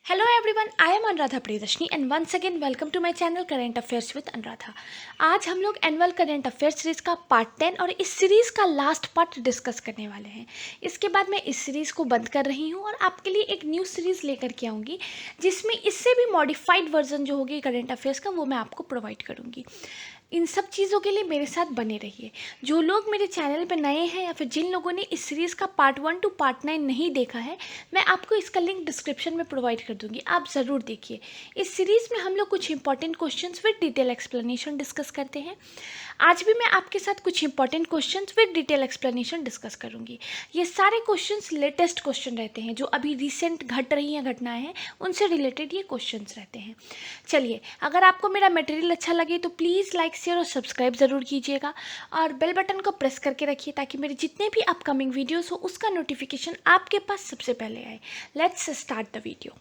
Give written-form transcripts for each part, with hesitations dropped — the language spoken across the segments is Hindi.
Hello everyone, I am Anuradha Priyadashni and once again welcome to my channel Current Affairs with Anuradha। आज हम लोग एनुअल करंट अफेयर सीरीज़ का पार्ट 10 और इस सीरीज़ का लास्ट पार्ट डिस्कस करने वाले हैं। इसके बाद मैं इस सीरीज़ को बंद कर रही हूँ और आपके लिए एक न्यू सीरीज़ लेकर के आऊँगी जिसमें इससे भी मॉडिफाइड वर्जन जो होगी करंट अफेयर्स का वो मैं आपको प्रोवाइड करूँगी। इन सब चीज़ों के लिए मेरे साथ बने रहिए। जो लोग मेरे चैनल पर नए हैं या फिर जिन लोगों ने इस सीरीज़ का पार्ट 1 टू पार्ट 9 नहीं देखा है, मैं आपको इसका लिंक डिस्क्रिप्शन में प्रोवाइड कर दूंगी, आप ज़रूर देखिए। इस सीरीज़ में हम लोग कुछ important questions with detail explanation discuss करते हैं। आज भी मैं आपके साथ कुछ important questions with detail explanation discuss करूंगी। ये सारे क्वेश्चंस लेटेस्ट क्वेश्चन रहते हैं, जो अभी रिसेंट घट रही हैं घटनाएं हैं उनसे रिलेटेड ये क्वेश्चंस रहते हैं। चलिए, अगर आपको मेरा मटेरियल अच्छा लगे तो प्लीज़ लाइक शेयर और सब्सक्राइब ज़रूर कीजिएगा और बेल बटन को प्रेस करके रखिए ताकि मेरे जितने भी अपकमिंग वीडियोस हो उसका नोटिफिकेशन आपके पास सबसे पहले आए। Let's start the video.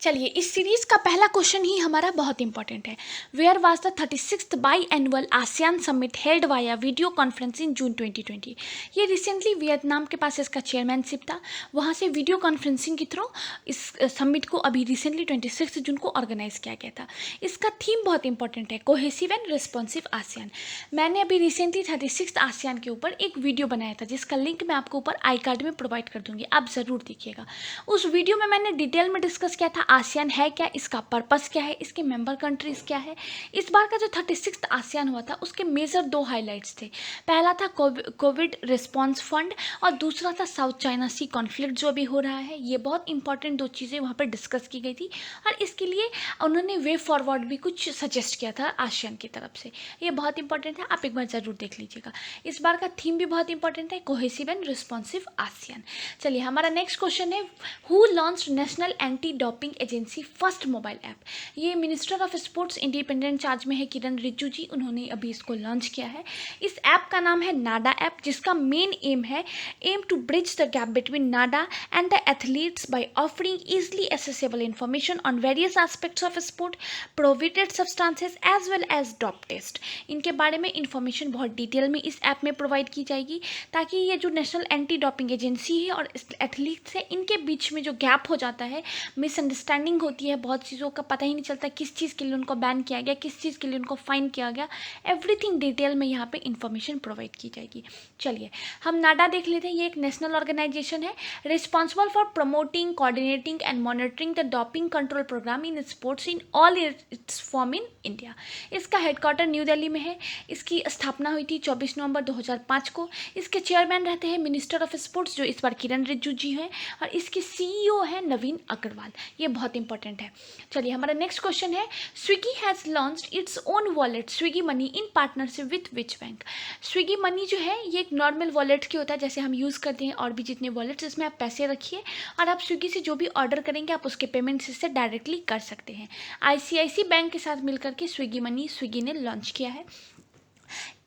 चलिए, इस सीरीज का पहला क्वेश्चन ही हमारा बहुत इंपॉर्टेंट है। Where was the 36th biannual ASEAN summit held via video conference in June 2020। ये रिसेंटली वियतनाम के पास इसका चेयरमैनशिप था, वहाँ से वीडियो कॉन्फ्रेंसिंग के थ्रू इस समिट को अभी रिसेंटली 26 जून को ऑर्गेनाइज किया गया था। इसका थीम बहुत इंपॉर्टेंट है, कोहेसिव एंड रिस्पॉन्सिव आसियान। मैंने अभी रिसेंटली 36th आसियान के ऊपर एक वीडियो बनाया था जिसका लिंक मैं आपको ऊपर आई कार्ड में प्रोवाइड कर दूंगी, आप ज़रूर देखिएगा। उस वीडियो में मैंने डिटेल में डिस्कस किया था आसियान है क्या, इसका पर्पस क्या है, इसके मेंबर कंट्रीज क्या है। इस बार का जो 36th आसियान हुआ था उसके मेजर दो हाइलाइट्स थे। पहला था कोविड रिस्पांस फंड और दूसरा था साउथ चाइना सी कॉन्फ्लिक्ट जो अभी हो रहा है। ये बहुत इंपॉर्टेंट दो चीज़ें वहाँ पर डिस्कस की गई थी और इसके लिए उन्होंने वे फॉरवर्ड भी कुछ सजेस्ट किया था आसियान की तरफ से। ये बहुत इंपॉर्टेंट है, आप एक बार ज़रूर देख लीजिएगा। इस बार का थीम भी बहुत इंपॉर्टेंट है, कोहेसिव एंड रिस्पॉन्सिव आसियान। चलिए, हमारा नेक्स्ट क्वेश्चन है, who launched national anti doping agency first mobile app. ये minister of sports independent charge में है किरण रिजिजू जी, उन्होंने अभी इसको लॉन्च किया है। इस ऐप का नाम है नाडा ऐप, जिसका main aim to bridge the gap between NADA and the athletes by offering easily accessible information on various aspects of sport, prohibited substances as well as dope test. इनके बारे में इंफॉर्मेशन बहुत डिटेल में इस ऐप में प्रोवाइड की जाएगी ताकि ये जो नेशनल एंटी डोपिंग एजेंसी है और एथलीट्स है इनके बीच में जो गैप हो जाता है, मिसअंडरस्टैंडिंग होती है, बहुत चीज़ों का पता ही नहीं चलता किस चीज़ के लिए उनको बैन किया गया, किस चीज़ के लिए उनको फाइन किया गया, एवरीथिंग डिटेल में यहाँ पे इंफॉर्मेशन प्रोवाइड की जाएगी। चलिए, हम नाडा देख लेते हैं। ये एक नेशनल ऑर्गेनाइजेशन है responsible for promoting, coordinating and monitoring the doping control programme in sports in all its form in India. इसका हेडक्वार्टर न्यू दिल्ली में है। इसकी स्थापना हुई थी 24 नवंबर 2005 को। इसके चेयरमैन रहते हैं मिनिस्टर ऑफ स्पोर्ट्स जो इस बार किरण रिजिजू जी हैं और इसके CEO है नवीन अग्रवाल। ये बहुत इंपॉर्टेंट है। चलिए, हमारा नेक्स्ट क्वेश्चन है, Swiggy has launched its own wallet Swiggy money in partnership with which bank. Swiggy money जो है ये एक नॉर्मल वॉलेट की होता है जैसे हम यूज़ करते हैं और भी जितने वॉलेट्स, इसमें आप पैसे रखिए और आप स्विगी से जो भी ऑर्डर करेंगे आप उसके पेमेंट्स इससे डायरेक्टली कर सकते हैं। ICICI बैंक के साथ मिलकर के स्विगी मनी स्विगी ने लॉन्च किया है।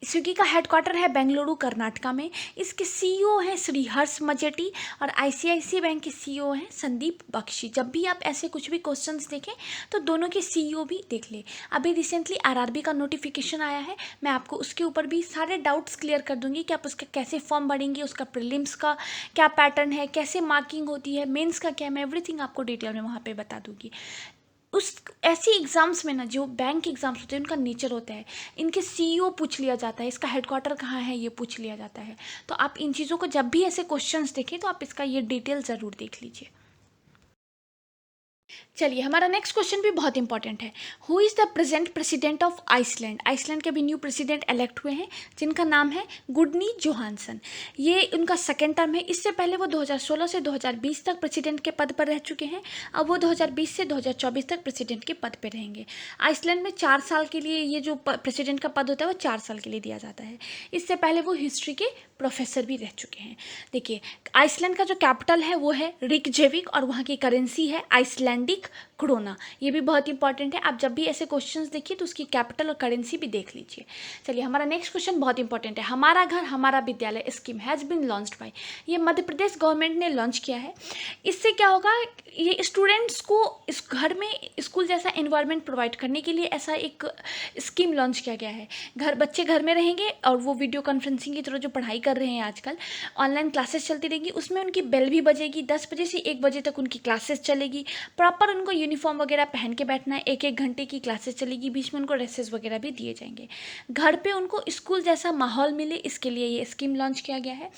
स्विगी का हेडक्वार्टर है बेंगलुरु कर्नाटका में। इसके CEO हैं श्री हर्ष मजेटी और ICICI बैंक के CEO हैं संदीप बख्शी। जब भी आप ऐसे कुछ भी क्वेश्चंस देखें तो दोनों के CEO भी देख लें। अभी रिसेंटली RRB का नोटिफिकेशन आया है, मैं आपको उसके ऊपर भी सारे डाउट्स क्लियर कर दूंगी कि आप उसका कैसे फॉर्म भरेंगे, उसका प्रीलिम्स का क्या पैटर्न है, कैसे मार्किंग होती है, मेंस का क्या है, मैं एवरीथिंग आपको डिटेल में वहाँ पर बता दूंगी। उस ऐसी एग्ज़ाम्स में ना जो बैंक एग्ज़ाम्स होते हैं उनका नेचर होता है, इनके CEO पूछ लिया जाता है, इसका हेडक्वार्टर कहाँ है ये पूछ लिया जाता है। तो आप इन चीज़ों को जब भी ऐसे क्वेश्चंस देखें तो आप इसका ये डिटेल ज़रूर देख लीजिए। चलिए, हमारा नेक्स्ट क्वेश्चन भी बहुत इंपॉर्टेंट है, who is the present president of Iceland. Iceland के भी न्यू प्रेसिडेंट इलेक्ट हुए हैं जिनका नाम है गुडनी जोहानसन। ये उनका सेकेंड टर्म है। इससे पहले वो 2016 से 2020 तक प्रेसिडेंट के पद पर रह चुके हैं। अब वो 2020 से 2024 तक प्रेसिडेंट के पद पर रहेंगे। आइसलैंड में 4 साल के लिए ये जो प्रेसिडेंट का पद होता है वो 4 साल के लिए दिया जाता है। इससे पहले वो हिस्ट्री के प्रोफेसर भी रह चुके हैं। देखिए, आइसलैंड का जो कैपिटल है वो है रिकजेविक और वहाँ की करेंसी है आइसलैंड आइसलैंडिक क्रोना, ये भी बहुत इंपॉर्टेंट है। आप जब भी ऐसे क्वेश्चंस देखिए तो उसकी कैपिटल और करेंसी भी देख लीजिए। चलिए हमारा नेक्स्ट क्वेश्चन बहुत इंपॉर्टेंट है। हमारा घर हमारा विद्यालय scheme has been launched by, ये मध्य प्रदेश गवर्नमेंट ने लॉन्च किया है। इससे क्या होगा, ये स्टूडेंट्स को इस घर में स्कूल जैसा एनवायरनमेंट प्रोवाइड करने के लिए ऐसा एक स्कीम लॉन्च किया गया है। बच्चे घर में रहेंगे और वो वीडियो कॉन्फ्रेंसिंग की तरह जो पढ़ाई कर रहे हैं आजकल, ऑनलाइन क्लासेस चलती रहेंगी, उसमें उनकी बेल भी बजेगी, 10 बजे से 1 बजे तक उनकी क्लासेस चलेगी। प्रॉपर उनको यूनिफॉर्म वगैरह पहन के बैठना है, 1-1 घंटे की क्लासेस चलेगी, बीच में उनको रेसेस वगैरह भी दिए जाएंगे। घर पे उनको स्कूल जैसा माहौल मिले, इसके लिए ये स्कीम लॉन्च किया गया है।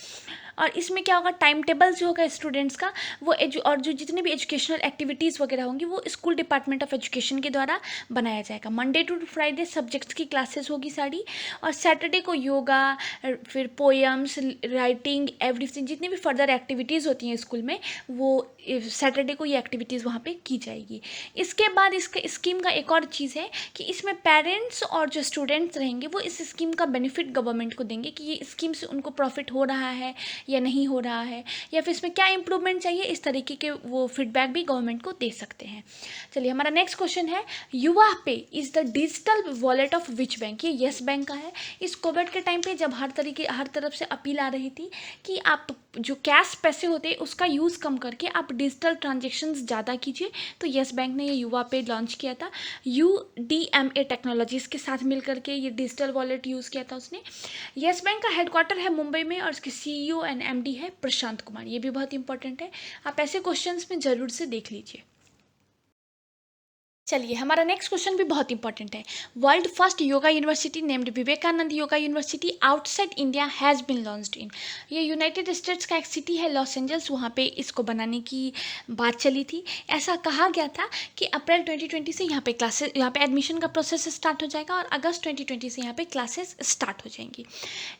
और इसमें क्या होगा, टाइम टेबल जो होगा स्टूडेंट्स का वो और जो जितने भी एजुकेशनल एक्टिविटीज़ वगैरह होंगी वो स्कूल डिपार्टमेंट ऑफ एजुकेशन के द्वारा बनाया जाएगा। मंडे टू फ्राइडे सब्जेक्ट्स की क्लासेस होगी सारी, और सैटरडे को योगा, फिर पोएम्स, राइटिंग, एवरीथिंग, जितनी भी फर्दर एक्टिविटीज़ होती हैं स्कूल में वो सैटरडे को ये एक्टिविटीज़ वहाँ पे की जाएगी। इसके बाद इसके स्कीम का एक और चीज़ है कि इसमें पेरेंट्स और जो स्टूडेंट्स रहेंगे वो इस स्कीम का बेनिफिट गवर्नमेंट को देंगे कि ये स्कीम से उनको प्रॉफिट हो रहा है या नहीं हो रहा है, या फिर इसमें क्या इंप्रूवमेंट चाहिए, इस तरीके के वो फीडबैक भी गवर्नमेंट को दे सकते हैं। चलिए हमारा नेक्स्ट क्वेश्चन है, युवा पे is the digital wallet of which bank, ये येस बैंक का है। इस कोविड के टाइम पे जब हर तरफ से अपील आ रही थी कि आप जो कैश पैसे होते हैं उसका यूज़ कम करके आप डिजिटल ट्रांजेक्शन्स ज़्यादा कीजिए, तो येस बैंक ने ये युवा पे लॉन्च किया था। UDMA टेक्नोलॉजीज़ के साथ मिलकर के ये डिजिटल वॉलेट यूज़ किया था उसने। येस बैंक का हेडक्वार्टर है मुंबई में और इसके CEO एंड MD है प्रशांत कुमार, ये भी बहुत इंपॉर्टेंट है। आप ऐसे क्वेश्चंस में ज़रूर से देख लीजिए। चलिए हमारा नेक्स्ट क्वेश्चन भी बहुत इंपॉर्टेंट है। World first yoga university named Vivekananda yoga university outside India has been launched in, ये यूनाइटेड स्टेट्स का एक सिटी है लॉस एंजल्स, वहाँ पे इसको बनाने की बात चली थी। ऐसा कहा गया था कि अप्रैल 2020 से यहाँ पे एडमिशन का प्रोसेस स्टार्ट हो जाएगा और अगस्त 2020 से यहाँ पे क्लासेस स्टार्ट हो जाएंगी।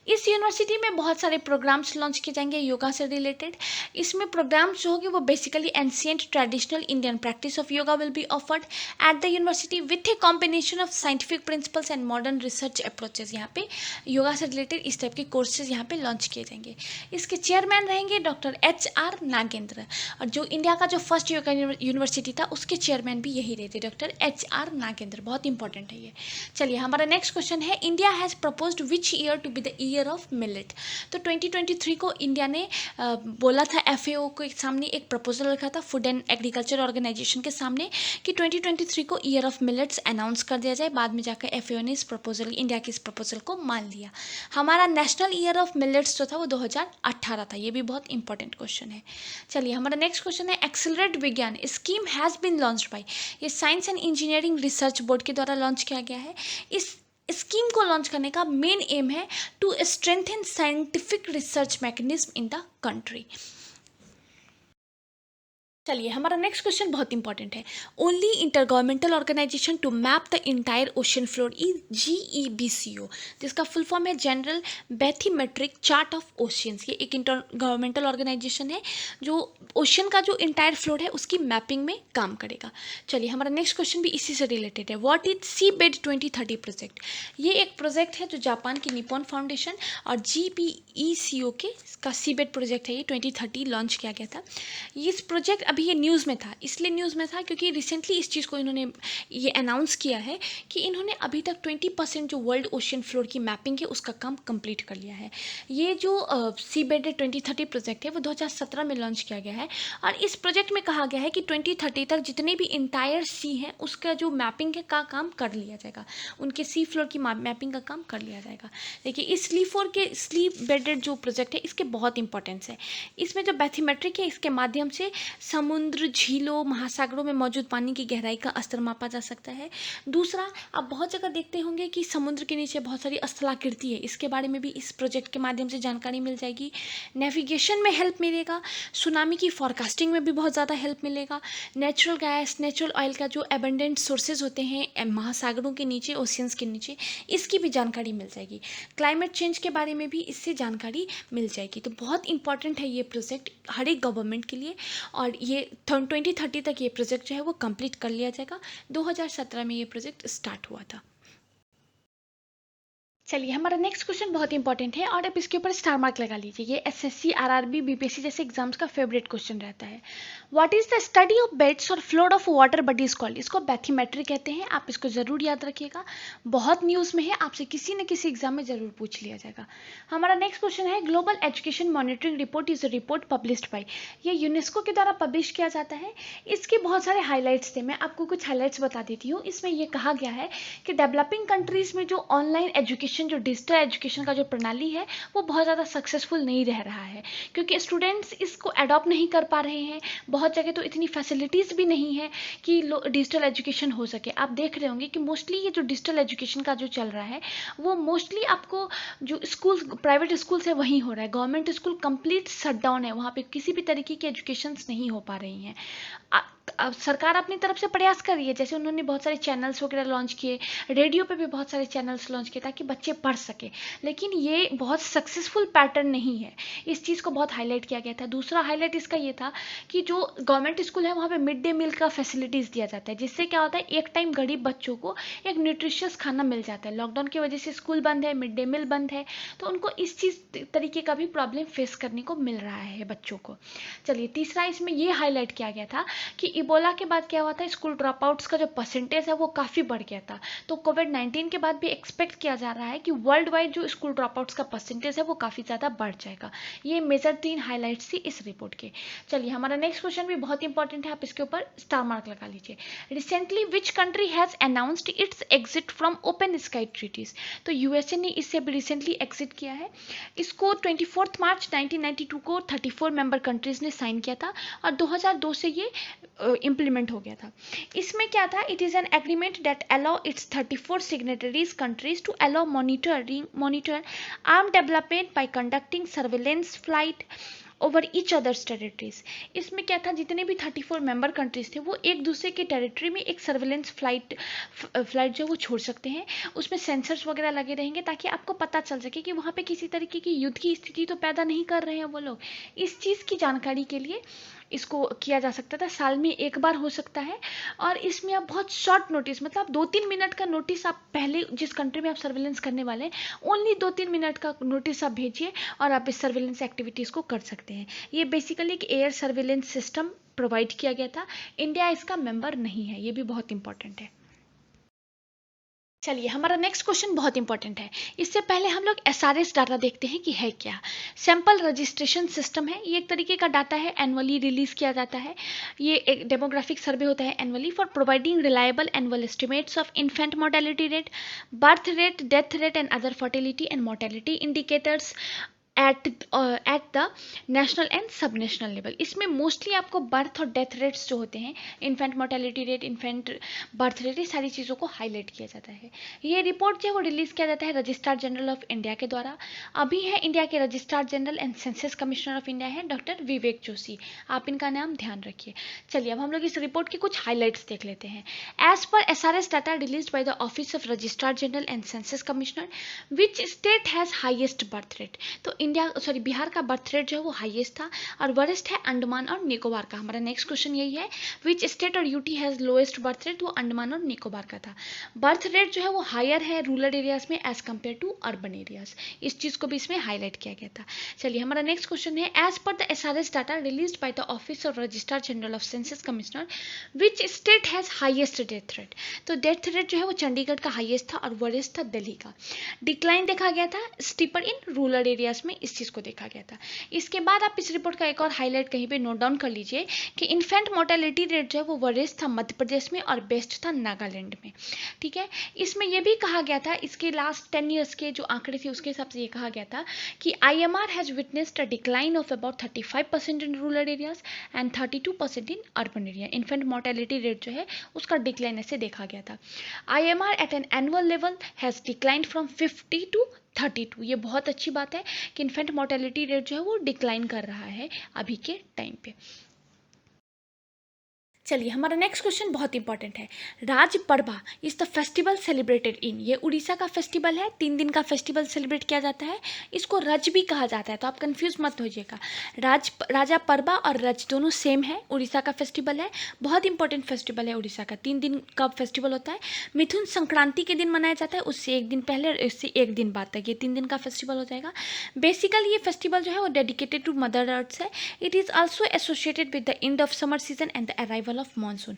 इस यूनिवर्सिटी में बहुत सारे प्रोग्राम्स लॉन्च किए जाएंगे योगा से रिलेटेड। इसमें प्रोग्राम्स जो होंगे वो basically ancient traditional Indian practice of yoga will be offered at the university with a combination of scientific principles and modern research approaches। यहाँ पे योगा से रिलेटेड इस टाइप के कोर्सेज यहाँ पे लॉन्च किए जाएंगे। इसके चेयरमैन रहेंगे डॉक्टर HR नागेंद्र, और जो इंडिया का जो फर्स्ट योगा यूनिवर्सिटी था उसके चेयरमैन भी यही रहते डॉक्टर HR नागेंद्र, बहुत इंपॉर्टेंट है ये। चलिए हमारा नेक्स्ट क्वेश्चन है, India has proposed which year to be the year of millet, तो 2023 को इंडिया ने बोला था, FAO के सामने एक प्रपोजल रखा था फूड एंड एग्रीकल्चर ऑर्गेनाइजेशन के सामने कि 2023 को ईयर ऑफ मिलेट्स अनाउंस कर दिया जाए। बाद में जाकर FAO ने इंडिया के इस प्रपोजल को मान लिया। हमारा नेशनल ईयर ऑफ मिलेट्स जो था वो 2018 था, ये भी बहुत इंपॉर्टेंट क्वेश्चन है। चलिए हमारा नेक्स्ट क्वेश्चन है, accelerate Vigyan scheme has been launched by, ये science and engineering research board के द्वारा लॉन्च किया गया है। इस स्कीम को लॉन्च करने का मेन एम है to strengthen scientific research mechanism in the country. चलिए हमारा नेक्स्ट क्वेश्चन बहुत इंपॉर्टेंट है, only intergovernmental organisation to map the entire ocean floor is GEBCO, जिसका फुल फॉर्म है general bathymetric chart of oceans. ये एक इंटर गवर्नमेंटल ऑर्गेनाइजेशन है जो ओशन का जो इंटायर फ्लोर है उसकी मैपिंग में काम करेगा। चलिए हमारा नेक्स्ट क्वेश्चन भी इसी से रिलेटेड है, व्हाट इज सीबेड 2030 प्रोजेक्ट, ये एक प्रोजेक्ट है जो जापान की निप्पॉन फाउंडेशन और GPECO का सीबेड प्रोजेक्ट है, ये 2030 लॉन्च किया गया था। इस प्रोजेक्ट अभी ये न्यूज़ में था, इसलिए न्यूज़ में था क्योंकि रिसेंटली इस चीज़ को इन्होंने ये अनाउंस किया है कि इन्होंने अभी तक 20% जो वर्ल्ड ओशन फ्लोर की मैपिंग है उसका काम कंप्लीट कर लिया है। ये जो सीबेड 2030 प्रोजेक्ट है वो 2017 में लॉन्च किया गया है और इस प्रोजेक्ट में कहा गया है कि 2030 तक जितने भी इंटायर सी हैं उसका जो मैपिंग है का काम कर लिया जाएगा, उनके सी फ्लोर की मैपिंग का काम कर लिया जाएगा। देखिए इस स्ली बेडेड जो प्रोजेक्ट है इसके बहुत इंपॉर्टेंस है। इसमें जो बैथीमेट्रिक है इसके माध्यम से समुद्र, झीलों, महासागरों में मौजूद पानी की गहराई का स्तर मापा जा सकता है। दूसरा, आप बहुत जगह देखते होंगे कि समुद्र के नीचे बहुत सारी स्थलाकृति है, इसके बारे में भी इस प्रोजेक्ट के माध्यम से जानकारी मिल जाएगी। नेविगेशन में हेल्प मिलेगा, सुनामी की फॉरकास्टिंग में भी बहुत ज़्यादा हेल्प मिलेगा। नेचुरल गैस, नेचुरल ऑयल का जो एबंडेंट सोर्सेज होते हैं महासागरों के नीचे, ओशियंस के नीचे, इसकी भी जानकारी मिल जाएगी। क्लाइमेट चेंज के बारे में भी इससे जानकारी मिल जाएगी। तो बहुत इंपॉर्टेंट है ये प्रोजेक्ट हर एक गवर्नमेंट के लिए और ये 2030 तक ये प्रोजेक्ट जो है वो कंप्लीट कर लिया जाएगा। 2017 में ये प्रोजेक्ट स्टार्ट हुआ था। चलिए, हमारा नेक्स्ट क्वेश्चन बहुत इंपॉर्टेंट है और आप इसके ऊपर स्टार मार्क लगा लीजिए। ये एसएससी, आरआरबी, बीपीएससी जैसे एग्जाम्स का फेवरेट क्वेश्चन रहता है। What is the study of beds और floor of water body is called? इसको बैथीमेट्री कहते हैं, आप इसको जरूर याद रखिएगा। बहुत न्यूज में है, आपसे किसी न किसी एग्जाम में जरूर पूछ लिया जाएगा। हमारा नेक्स्ट क्वेश्चन है, global education monitoring report is a report published by. ये यूनेस्को के द्वारा पब्लिश किया जाता है। इसके बहुत सारे हाईलाइट्स थे, मैं आपको कुछ हाईलाइट्स बता देती हूँ। इसमें यह कहा गया है कि डेवलपिंग कंट्रीज में जो ऑनलाइन एजुकेशन, जो डिजिटल एजुकेशन का जो प्रणाली है वो बहुत ज़्यादा सक्सेसफुल नहीं रह रहा है, क्योंकि स्टूडेंट्स इसको अडॉप्ट नहीं कर पा रहे हैं। बहुत जगह तो इतनी फैसिलिटीज़ भी नहीं है कि डिजिटल एजुकेशन हो सके। आप देख रहे होंगे कि मोस्टली ये जो डिजिटल एजुकेशन का जो चल रहा है वो मोस्टली आपको जो स्कूल, प्राइवेट स्कूल्स है वहीं हो रहा है। Government school complete shut down है, वहाँ पे किसी भी तरीके की एजुकेशन नहीं हो पा रही हैं। अब सरकार अपनी तरफ से प्रयास कर रही है, जैसे उन्होंने बहुत सारे चैनल्स वगैरह लॉन्च किए, रेडियो पे भी बहुत सारे चैनल्स लॉन्च किए ताकि बच्चे पढ़ सके, लेकिन ये बहुत सक्सेसफुल पैटर्न नहीं है। इस चीज़ को बहुत हाईलाइट किया गया था। दूसरा हाईलाइट इसका ये था कि जो गवर्नमेंट स्कूल है वहाँ पे मिड डे मील का फैसिलिटीज़ दिया जाता है, जिससे क्या होता है, एक टाइम गरीब बच्चों को एक न्यूट्रिशियस खाना मिल जाता है। लॉकडाउन की वजह से स्कूल बंद है, मिड डे मील बंद है, तो उनको इस चीज़ तरीके का भी प्रॉब्लम फेस करने को मिल रहा है बच्चों को। चलिए, तीसरा इसमें ये हाईलाइट किया गया था कि इबोला के बाद क्या हुआ था, स्कूल ड्रॉप आउट्स का जो परसेंटेज है वो काफ़ी बढ़ गया था। तो कोविड-19 के बाद भी एक्सपेक्ट किया जा रहा है कि वर्ल्ड वाइड जो स्कूल ड्रॉप आउट्स का परसेंटेज है वो काफ़ी ज़्यादा बढ़ जाएगा। ये मेजर 3 हाईलाइट्स थी इस रिपोर्ट के। चलिए, हमारा नेक्स्ट क्वेश्चन भी बहुत इंपॉर्टेंट है, आप इसके ऊपर स्टार मार्क लगा लीजिए। Recently which country has announced its exit from open sky treaties? तो यूएसए ने इससे भी रिसेंटली एग्जिट किया है। इसको 24 मार्च 1992 को 34 मेंबर कंट्रीज ने साइन किया था और 2002 से ये इम्प्लीमेंट हो गया था। इसमें क्या था, it is an agreement that allow its 34 signatories countries to allow monitor arm development by conducting surveillance flight over each others territories. इसमें क्या था, जितने भी 34 मेंबर कंट्रीज थे वो एक दूसरे के टेरिटरी में एक सर्वेलेंस फ्लाइट जो वो छोड़ सकते हैं। उसमें सेंसर्स वगैरह लगे रहेंगे ताकि आपको पता चल सके कि वहाँ पे किसी तरीके की युद्ध की स्थिति तो पैदा नहीं कर रहे हैं वो लोग। इस चीज़ की जानकारी के लिए इसको किया जा सकता था, साल में एक बार हो सकता है। और इसमें आप बहुत शॉर्ट नोटिस, मतलब 2-3 मिनट का नोटिस, आप पहले जिस कंट्री में आप सर्वेलेंस करने वाले हैं ओनली 2-3 मिनट का नोटिस आप भेजिए और आप इस सर्वेलेंस एक्टिविटीज़ को कर सकते हैं। ये बेसिकली एक एयर सर्वेलेंस सिस्टम प्रोवाइड किया गया था। इंडिया इसका मेंबर नहीं है, ये भी बहुत इंपॉर्टेंट है। चलिए, हमारा नेक्स्ट क्वेश्चन बहुत इंपॉर्टेंट है। इससे पहले हम लोग एसआरएस डाटा देखते हैं कि है क्या। सैंपल रजिस्ट्रेशन सिस्टम है, ये एक तरीके का डाटा है, एनुअली रिलीज किया जाता है। ये एक डेमोग्राफिक सर्वे होता है annually for providing reliable annual estimates of infant mortality rate, birth rate, death rate and other fertility and mortality indicators at the national and सब नेशनल लेवल। इसमें मोस्टली आपको बर्थ और डेथ रेट्स जो होते हैं, infant mortality rate, infant birth rate, ये सारी चीज़ों को हाईलाइट किया जाता है। ये रिपोर्ट जो है वो रिलीज़ किया जाता है रजिस्ट्रार जनरल ऑफ इंडिया के द्वारा। अभी है इंडिया के registrar general and census commissioner of India है डॉक्टर विवेक जोशी, आप इनका नाम ध्यान रखिए। चलिए, अब हम लोग इस रिपोर्ट के कुछ हाईलाइट्स देख लेते हैं। As per SRS data release by the office of registrar general and census commissioner, which state has highest birth rate? तो बिहार का बर्थ रेट जो है वो हाईएस्ट था और वरिष्ठ है अंडमान और निकोबार का। हमारा नेक्स्ट क्वेश्चन यही है, विच स्टेट और UT has lowest birth rate? वो अंडमान और निकोबार का था। बर्थ रेट जो है वो हायर है रूरल एरियाज में as compare to urban areas, इस चीज को भी इसमें हाईलाइट किया गया था। चलिए, हमारा नेक्स्ट क्वेश्चन है, as per the SRS data released by the office of registrar general of census commissioner, which state has highest death rate? तो डेथ रेट जो है वो चंडीगढ़ का हाईएस्ट था और वरिष्ठ था दिल्ली का। डिक्लाइन देखा गया था स्टीपर इन रूरल एरियाज में, इस चीज को देखा गया था। इसके बाद आप इस रिपोर्ट का एक और हाईलाइट कहीं पे नोट डाउन कर लीजिए कि इन्फेंट मोर्टेलिटी रेट जो है वो वरिष्ठ था मध्य प्रदेश में और बेस्ट था नागालैंड में। ठीक है, इसमें यह भी कहा गया था, इसके लास्ट 10 ईयर्स के जो आंकड़े थे उसके हिसाब से ये कहा गया था कि IMR has witnessed a decline of about 35% in rural areas and 32% in urban area. Infant mortality rate जो है उसका डिक्लाइन ऐसे देखा गया था। IMR at an annual level has declined from 50 to 32। ये बहुत अच्छी बात है कि इन्फेंट मोर्टेलिटी रेट जो है वो डिक्लाइन कर रहा है अभी के टाइम पे। चलिए, हमारा नेक्स्ट क्वेश्चन बहुत इंपॉर्टेंट है। Raja Parba is the festival celebrated in, ये उड़ीसा का फेस्टिवल है, 3 दिन का फेस्टिवल सेलिब्रेट किया जाता है। इसको रज भी कहा जाता है, तो आप कंफ्यूज मत होइएगा। राजा परबा और रज दोनों सेम है, उड़ीसा का फेस्टिवल है, बहुत इंपॉर्टेंट फेस्टिवल है उड़ीसा का, 3 दिन का फेस्टिवल होता है। मिथुन संक्रांति के दिन मनाया जाता है, उससे एक दिन पहले और इससे एक दिन बाद तक, ये 3 दिन का फेस्टिवल हो जाएगा। बेसिकली ये फेस्टिवल जो है वो डेडिकेटेड टू मदर अर्थ है। It is also associated with the end of summer season and the arrival of monsoon.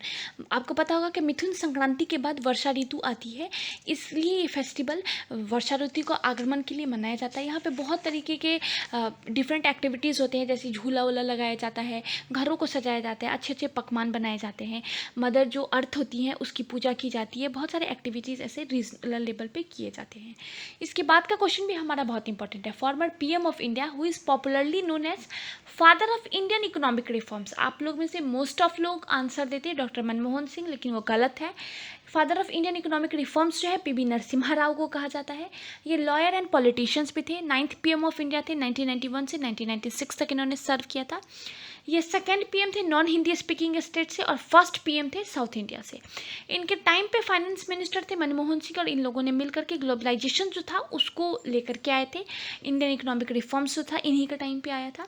आपको पता होगा कि मिथुन संक्रांति के बाद वर्षा ऋतु आती है, इसलिए ये फेस्टिवल वर्षा ऋतु को आगमन के लिए मनाया जाता है। यहाँ पे बहुत तरीके के डिफरेंट एक्टिविटीज़ होते हैं, जैसे झूला वूला लगाया जाता है, घरों को सजाया जाता है, अच्छे अच्छे पकवान बनाए जाते हैं, मदर जो अर्थ होती हैं उसकी पूजा की जाती है, बहुत सारे एक्टिविटीज़ ऐसे रीजनल लेवल पे किए जाते हैं। इसके बाद का क्वेश्चन भी हमारा बहुत इंपॉर्टेंट है। Former PM of India who is popularly known as father of Indian economic reforms. आप लोग में से मोस्ट ऑफ लोग आंसर देते हैं डॉक्टर मनमोहन सिंह, लेकिन वो गलत है। Father of Indian economic reforms जो है पीवी नरसिम्हा राव को कहा जाता है। ये लॉयर एंड पॉलिटिशियंस भी थे, 9th पीएम ऑफ इंडिया थे, 1991 से 1996 तक इन्होंने सर्व किया था। ये 2nd पीएम थे नॉन हिंदी स्पीकिंग स्टेट से, और 1st पीएम थे साउथ इंडिया से। इनके टाइम पे फाइनेंस मिनिस्टर थे मनमोहन सिंह, और इन लोगों ने मिलकर के ग्लोबलाइजेशन जो था उसको लेकर के आए थे। इंडियन इकोनॉमिक रिफॉर्म्स जो था इन्हीं के टाइम पे आया था।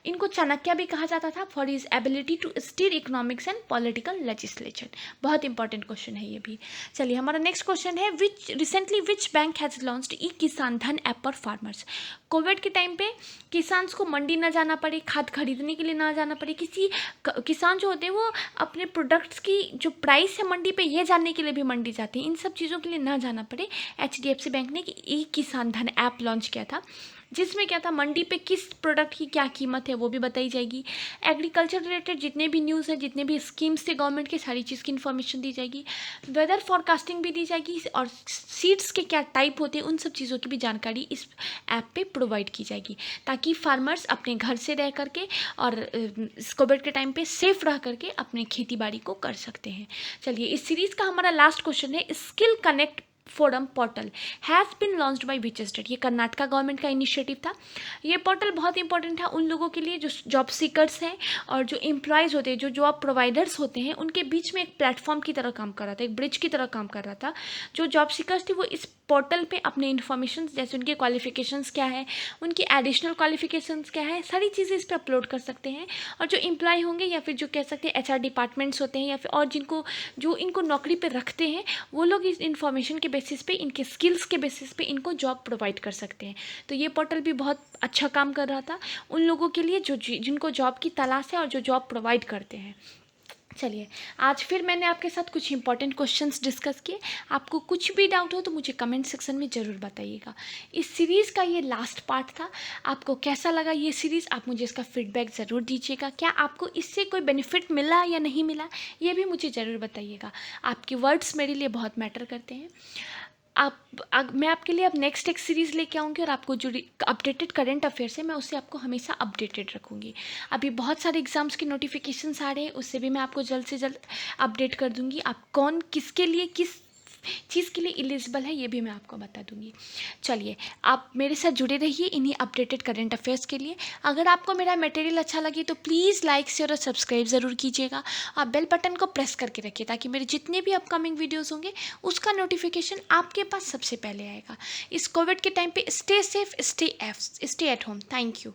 इनको चाणक्य भी कहा जाता था for his ability to steer economics and political legislation. बहुत इंपॉर्टेंट क्वेश्चन है ये भी। चलिए, हमारा नेक्स्ट क्वेश्चन है which bank has launched e Kisan Dhan app for farmers. Covid के टाइम पे किसान को मंडी ना जाना पड़े, खाद खरीदने के लिए ना जाना पड़े, किसी किसान जो होते हैं वो अपने प्रोडक्ट्स की जो प्राइस है मंडी पे ये जानने के लिए भी मंडी जाते हैं, इन सब चीज़ों के लिए ना जाना पड़े, HDFC बैंक ने ई किसान धन ऐप लॉन्च किया था, जिसमें क्या था, मंडी पे किस प्रोडक्ट की क्या कीमत है वो भी बताई जाएगी। एग्रीकल्चर रिलेटेड जितने भी न्यूज़ है, जितने भी स्कीम्स थे गवर्नमेंट के, सारी चीज़ की इन्फॉर्मेशन दी जाएगी। वेदर फॉरकास्टिंग भी दी जाएगी, और सीड्स के क्या टाइप होते हैं उन सब चीज़ों की भी जानकारी इस ऐप पे प्रोवाइड की जाएगी, ताकि फार्मर्स अपने घर से रह करके और कोविड के टाइम पे सेफ रह करके अपने खेती बाड़ी को कर सकते हैं। चलिए, इस सीरीज़ का हमारा लास्ट क्वेश्चन है, skill connect forum portal has been launched by which state. ये कर्नाटका गवर्नमेंट का इनिशिएटिव था। ये पोर्टल बहुत इंपॉर्टेंट है उन लोगों के लिए जो जॉब सीकर्स हैं और जो एम्प्लॉयज़ होते हैं, जो जॉब प्रोवाइडर्स होते हैं, उनके बीच में एक प्लेटफॉर्म की तरह काम कर रहा था, एक ब्रिज की तरह काम कर रहा था। जो जॉब सीकर्स थे वो इस पोर्टल पे अपने इन्फॉर्मेशन, जैसे उनके क्वालिफिकेशंस क्या है, उनकी एडिशनल क्वालिफिकेशंस क्या है, सारी चीज़ें इस पर अपलोड कर सकते हैं। और जो एम्प्लॉय होंगे या फिर जो कह सकते हैं HR डिपार्टमेंट्स होते हैं, या फिर और जो इनको नौकरी पे रखते हैं, वो लोग इस इन्फॉर्मेशन के बेसिस पे, इनके स्किल्स के बेसिस पे इनको जॉब प्रोवाइड कर सकते हैं। तो ये पोर्टल भी बहुत अच्छा काम कर रहा था उन लोगों के लिए जिनको जॉब की तलाश है और जो जॉब प्रोवाइड करते हैं। चलिए, आज फिर मैंने आपके साथ कुछ इंपॉर्टेंट क्वेश्चंस डिस्कस किए। आपको कुछ भी डाउट हो तो मुझे कमेंट सेक्शन में ज़रूर बताइएगा। इस सीरीज़ का ये लास्ट पार्ट था। आपको कैसा लगा ये सीरीज़, आप मुझे इसका फीडबैक ज़रूर दीजिएगा। क्या आपको इससे कोई बेनिफिट मिला या नहीं मिला, ये भी मुझे ज़रूर बताइएगा। आपके वर्ड्स मेरे लिए बहुत मैटर करते हैं। मैं आपके लिए अब नेक्स्ट एक सीरीज़ लेके आऊँगी, और आपको जो अपडेटेड करंट अफेयर्स है मैं उससे आपको हमेशा अपडेटेड रखूँगी। अभी बहुत सारे एग्ज़ाम्स के नोटिफिकेशंस आ रहे हैं, उससे भी मैं आपको जल्द से जल्द अपडेट कर दूँगी। आप कौन किसके लिए किस चीज़ के लिए एलिजिबल है ये भी मैं आपको बता दूँगी। चलिए, आप मेरे साथ जुड़े रहिए इन्हीं अपडेटेड करंट अफेयर्स के लिए। अगर आपको मेरा मटेरियल अच्छा लगे तो प्लीज़ लाइक शेयर और सब्सक्राइब ज़रूर कीजिएगा। आप बेल बटन को प्रेस करके रखिए, ताकि मेरे जितने भी अपकमिंग वीडियोज़ होंगे उसका नोटिफिकेशन आपके पास सबसे पहले आएगा। इस कोविड के टाइम पे stay safe, stay at home. Thank you.